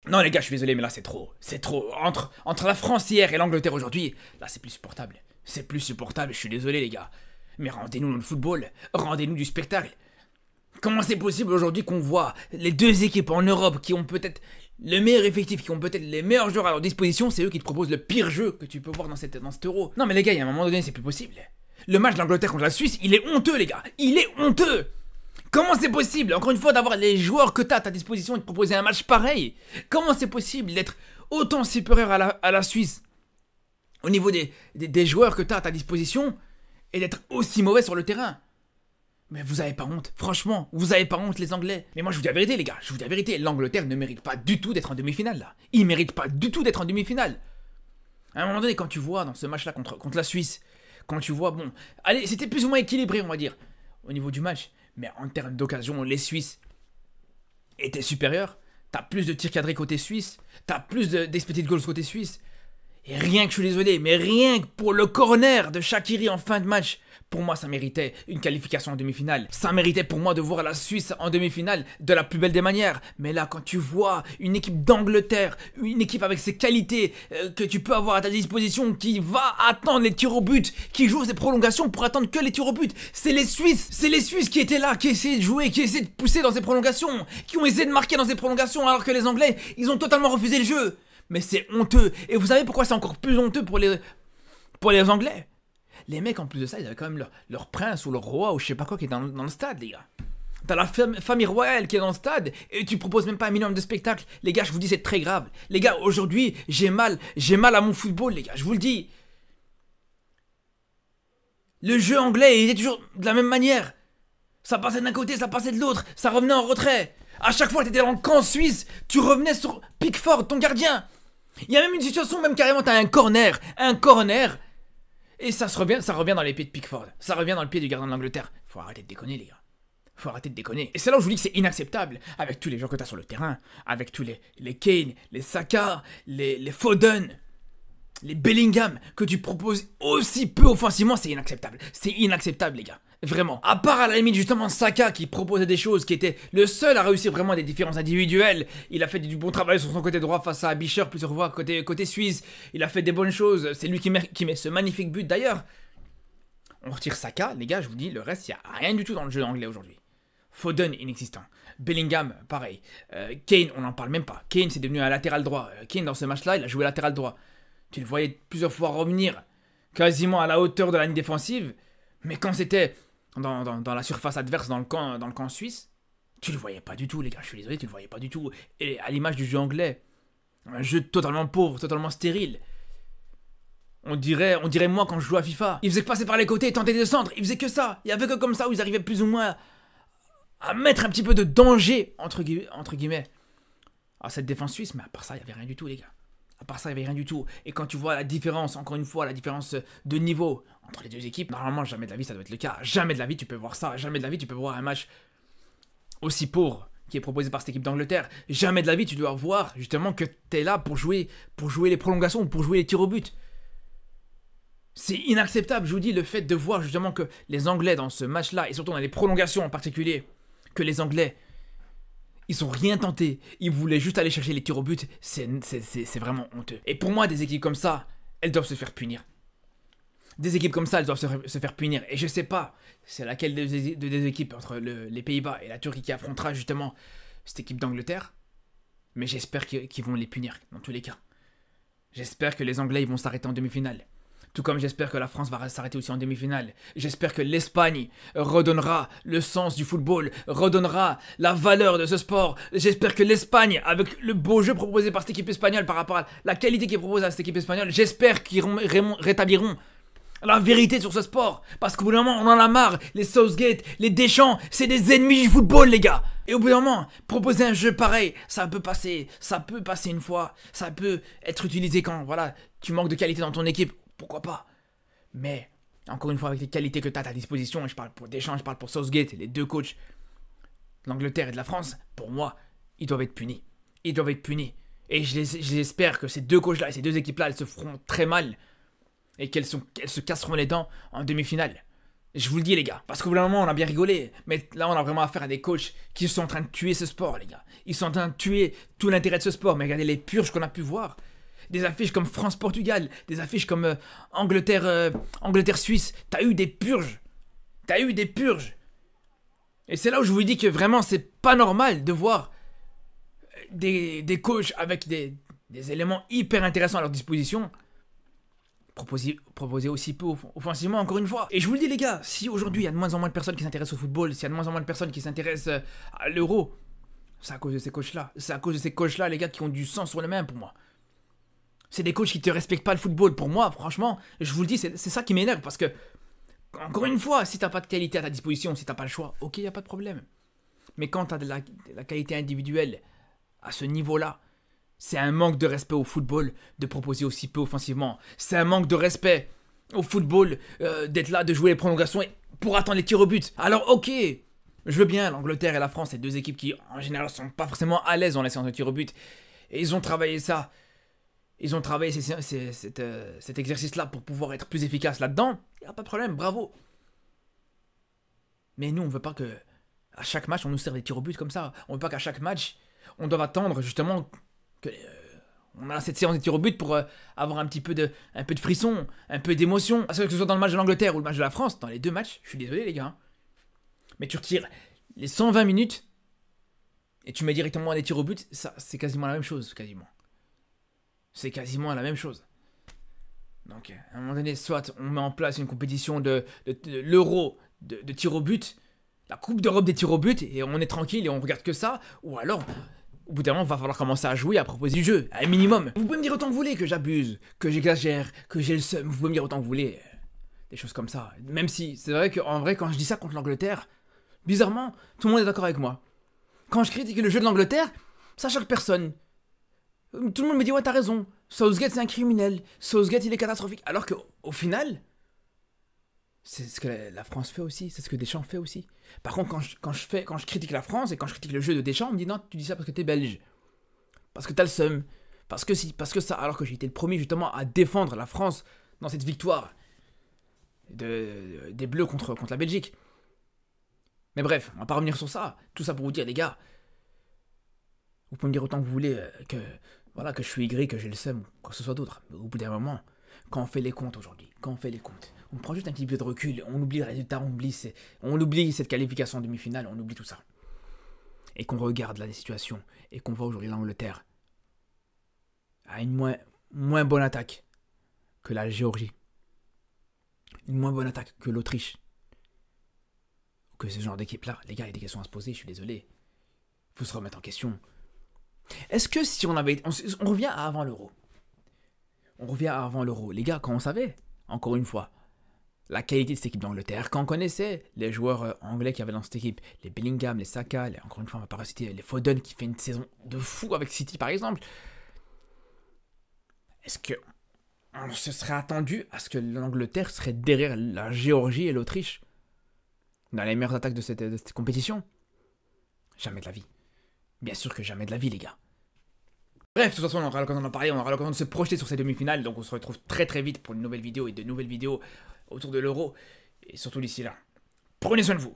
Non les gars, je suis désolé, mais là c'est trop. C'est trop. Entre la France hier et l'Angleterre aujourd'hui, là c'est plus supportable. C'est plus supportable, je suis désolé les gars. Mais rendez-nous le football, rendez-nous du spectacle. Comment c'est possible aujourd'hui qu'on voit les deux équipes en Europe qui ont peut-être le meilleur effectif, qui ont peut-être les meilleurs joueurs à leur disposition, c'est eux qui te proposent le pire jeu que tu peux voir dans cet euro. Non mais les gars, il y a un moment donné, c'est plus possible. Le match de l'Angleterre contre la Suisse, il est honteux les gars. Il est honteux. Comment c'est possible, encore une fois, d'avoir les joueurs que tu as à ta disposition et de proposer un match pareil? Comment c'est possible d'être autant supérieur à la Suisse au niveau des joueurs que tu as à ta disposition et d'être aussi mauvais sur le terrain? Mais vous avez pas honte, franchement, vous avez pas honte les Anglais. Mais moi je vous dis la vérité les gars, je vous dis la vérité, l'Angleterre ne mérite pas du tout d'être en demi-finale là. Il mérite pas du tout d'être en demi-finale. À un moment donné, quand tu vois dans ce match-là contre la Suisse, quand tu vois, bon, allez, c'était plus ou moins équilibré on va dire, au niveau du match. Mais en termes d'occasion, les Suisses étaient supérieurs. T'as plus de tirs cadrés côté Suisse, t'as plus d'expected goals côté Suisse. Et rien que je suis désolé, mais rien que pour le corner de Shaqiri en fin de match, pour moi ça méritait une qualification en demi-finale. Ça méritait pour moi de voir la Suisse en demi-finale de la plus belle des manières. Mais là quand tu vois une équipe d'Angleterre, une équipe avec ses qualités que tu peux avoir à ta disposition, qui va attendre les tirs au but, qui joue ses prolongations pour attendre que les tirs au but, c'est les Suisses qui étaient là, qui essayaient de jouer, qui essayaient de pousser dans ces prolongations, qui ont essayé de marquer dans ces prolongations, alors que les Anglais, ils ont totalement refusé le jeu. Mais c'est honteux. Et vous savez pourquoi c'est encore plus honteux pour les Anglais? Les mecs, en plus de ça, ils avaient quand même leur prince ou leur roi ou je sais pas quoi qui est dans le stade, les gars. T'as la famille royale qui est dans le stade et tu proposes même pas un minimum de spectacle. Les gars, je vous dis, c'est très grave. Les gars, aujourd'hui, j'ai mal à mon football, les gars, je vous le dis. Le jeu anglais, il était toujours de la même manière. Ça passait d'un côté, ça passait de l'autre, ça revenait en retrait. À chaque fois que t'étais dans le camp suisse, tu revenais sur Pickford, ton gardien. Il y a même une situation, même carrément, t'as un corner, et ça revient dans les pieds de Pickford. Ça revient dans le pied du gardien de l'Angleterre. Faut arrêter de déconner, les gars. Faut arrêter de déconner. Et c'est là où je vous dis que c'est inacceptable, avec tous les joueurs que t'as sur le terrain, avec tous les Kane, les Saka, les Foden, les Bellingham, que tu proposes aussi peu offensivement, c'est inacceptable. C'est inacceptable, les gars. Vraiment. À part à la limite justement Saka qui proposait des choses, qui était le seul à réussir vraiment des différences individuelles. Il a fait du bon travail sur son côté droit face à Bisher plusieurs fois côté suisse. Il a fait des bonnes choses. C'est lui qui met ce magnifique but d'ailleurs. On retire Saka, les gars, je vous dis, le reste, il n'y a rien du tout dans le jeu anglais aujourd'hui. Foden, inexistant. Bellingham, pareil. Kane, on n'en parle même pas. Kane, c'est devenu un latéral droit. Kane, dans ce match-là, il a joué latéral droit. Tu le voyais plusieurs fois revenir quasiment à la hauteur de la ligne défensive. Mais quand c'était dans la surface adverse, dans le camp suisse, tu le voyais pas du tout, les gars. Je suis désolé, tu le voyais pas du tout. Et à l'image du jeu anglais, un jeu totalement pauvre, totalement stérile. On dirait moi quand je joue à FIFA. Ils faisaient passer par les côtés, tenter des centres. Ils faisaient que ça. Il y avait que comme ça où ils arrivaient plus ou moins à mettre un petit peu de danger, entre guillemets, à cette défense suisse. Mais à part ça, il n'y avait rien du tout, les gars. À part ça, il n'y avait rien du tout. Et quand tu vois la différence, encore une fois, la différence de niveau entre les deux équipes, normalement, jamais de la vie, ça doit être le cas. Jamais de la vie, tu peux voir ça. Jamais de la vie, tu peux voir un match aussi pauvre qui est proposé par cette équipe d'Angleterre. Jamais de la vie, tu dois voir, justement, que tu es là pour jouer les prolongations, pour jouer les tirs au but. C'est inacceptable, je vous dis, le fait de voir, justement, que les Anglais, dans ce match-là, et surtout dans les prolongations en particulier, que les Anglais... ils ont rien tenté, ils voulaient juste aller chercher les tirs au but, c'est vraiment honteux. Et pour moi, des équipes comme ça, elles doivent se faire punir. Des équipes comme ça, elles doivent se faire punir. Et je sais pas, c'est laquelle des équipes entre les Pays-Bas et la Turquie qui affrontera justement cette équipe d'Angleterre. Mais j'espère qu'ils vont les punir, dans tous les cas. J'espère que les Anglais ils vont s'arrêter en demi-finale. Tout comme j'espère que la France va s'arrêter aussi en demi-finale. J'espère que l'Espagne redonnera le sens du football, redonnera la valeur de ce sport. J'espère que l'Espagne, avec le beau jeu proposé par cette équipe espagnole par rapport à la qualité qui est proposée à cette équipe espagnole, j'espère qu'ils rétabliront la vérité sur ce sport. Parce qu'au bout d'un moment, on en a marre. Les Southgate, les Deschamps, c'est des ennemis du football, les gars. Et au bout d'un moment, proposer un jeu pareil, ça peut passer une fois. Ça peut être utilisé quand, voilà, tu manques de qualité dans ton équipe. Pourquoi pas? Mais, encore une fois, avec les qualités que tu as à ta disposition, et je parle pour Deschamps, je parle pour Southgate, les deux coachs de l'Angleterre et de la France, pour moi, ils doivent être punis. Ils doivent être punis. Et j'espère que ces deux coachs-là et ces deux équipes-là, elles se feront très mal et qu'elles se casseront les dents en demi-finale. Je vous le dis les gars, parce qu'au bout d'un moment on a bien rigolé, mais là on a vraiment affaire à des coachs qui sont en train de tuer ce sport les gars. Ils sont en train de tuer tout l'intérêt de ce sport, mais regardez les purges qu'on a pu voir. Des affiches comme France-Portugal, des affiches comme Angleterre-Suisse, t'as eu des purges. T'as eu des purges. Et c'est là où je vous dis que vraiment c'est pas normal de voir des coachs avec des éléments hyper intéressants à leur disposition proposer aussi peu offensivement, encore une fois. Et je vous le dis les gars, si aujourd'hui il y a de moins en moins de personnes qui s'intéressent au football, s'il y a de moins en moins de personnes qui s'intéressent à l'euro, c'est à cause de ces coachs-là. C'est à cause de ces coachs-là, les gars, qui ont du sang sur les mains pour moi. C'est des coachs qui te respectent pas le football. Pour moi, franchement, je vous le dis, c'est ça qui m'énerve, parce que, encore une fois, si t'as pas de qualité à ta disposition, si t'as pas le choix, ok, y a pas de problème. Mais quand t'as de la qualité individuelle à ce niveau-là, c'est un manque de respect au football de proposer aussi peu offensivement. C'est un manque de respect au football d'être là, de jouer les prolongations pour attendre les tirs au but. Alors ok, je veux bien, l'Angleterre et la France, c'est deux équipes qui en général sont pas forcément à l'aise dans les séances de tirs au but. Et ils ont travaillé ça. Ils ont travaillé cet exercice-là pour pouvoir être plus efficace là-dedans. Il n'y a pas de problème, bravo. Mais nous, on veut pas que à chaque match, on nous serve des tirs au but comme ça. On veut pas qu'à chaque match, on doive attendre justement on a cette séance de tir au but pour avoir un peu de frisson, un peu d'émotion. Parce que ce soit dans le match de l'Angleterre ou le match de la France, dans les deux matchs, je suis désolé les gars. Mais tu retires les 120 minutes et tu mets directement des tirs au but, ça c'est quasiment la même chose, quasiment. C'est quasiment la même chose. Donc à un moment donné, soit on met en place une compétition de l'euro de tir au but, la Coupe d'Europe des tirs au but, et on est tranquille et on regarde que ça, ou alors au bout d'un moment, il va falloir commencer à jouer, à proposer du jeu, à un minimum. Vous pouvez me dire autant que vous voulez que j'abuse, que j'exagère, que j'ai le seum. Vous pouvez me dire autant que vous voulez. Des choses comme ça. Même si, c'est vrai qu'en vrai, quand je dis ça contre l'Angleterre, bizarrement, tout le monde est d'accord avec moi. Quand je critique le jeu de l'Angleterre, ça choque personne. Tout le monde me dit, ouais, t'as raison. Southgate, c'est un criminel. Southgate, il est catastrophique. Alors qu'au final, c'est ce que la France fait aussi, c'est ce que Deschamps fait aussi. Par contre, quand je critique la France et quand je critique le jeu de Deschamps, on me dit non, tu dis ça parce que t'es belge. Parce que t'as le seum. Parce que si, parce que ça. Alors que j'ai été le premier justement à défendre la France dans cette victoire des Bleus contre la Belgique. Mais bref, on va pas revenir sur ça. Tout ça pour vous dire, les gars, vous pouvez me dire autant que vous voulez que je suis aigri, que j'ai le seum, ou quoi que ce soit d'autre. Mais au bout d'un moment, quand on fait les comptes aujourd'hui, on prend juste un petit peu de recul, on oublie le résultat, on oublie cette qualification en demi-finale, on oublie tout ça. Et qu'on regarde là les situations, et qu'on voit aujourd'hui l'Angleterre a une moins bonne attaque que la Géorgie, une moins bonne attaque que l'Autriche, que ce genre d'équipe-là. Les gars, il y a des questions à se poser, je suis désolé. Il faut se remettre en question. Est-ce que si on avait... On revient à avant l'Euro. Les gars, quand on savait, encore une fois, la qualité de cette équipe d'Angleterre, quand on connaissait les joueurs anglais qui avaient dans cette équipe, les Bellingham, les Saka, encore une fois, on va pas citer les Foden qui fait une saison de fou avec City par exemple, est-ce que on se serait attendu à ce que l'Angleterre serait derrière la Géorgie et l'Autriche dans les meilleures attaques de cette compétition? Jamais de la vie. Bien sûr que jamais de la vie, les gars. Bref, de toute façon, on aura l'occasion d'en parler, on aura l'occasion de se projeter sur ces demi-finales, donc on se retrouve très très vite pour une nouvelle vidéo et de nouvelles vidéos autour de l'Euro, et surtout d'ici là. Prenez soin de vous.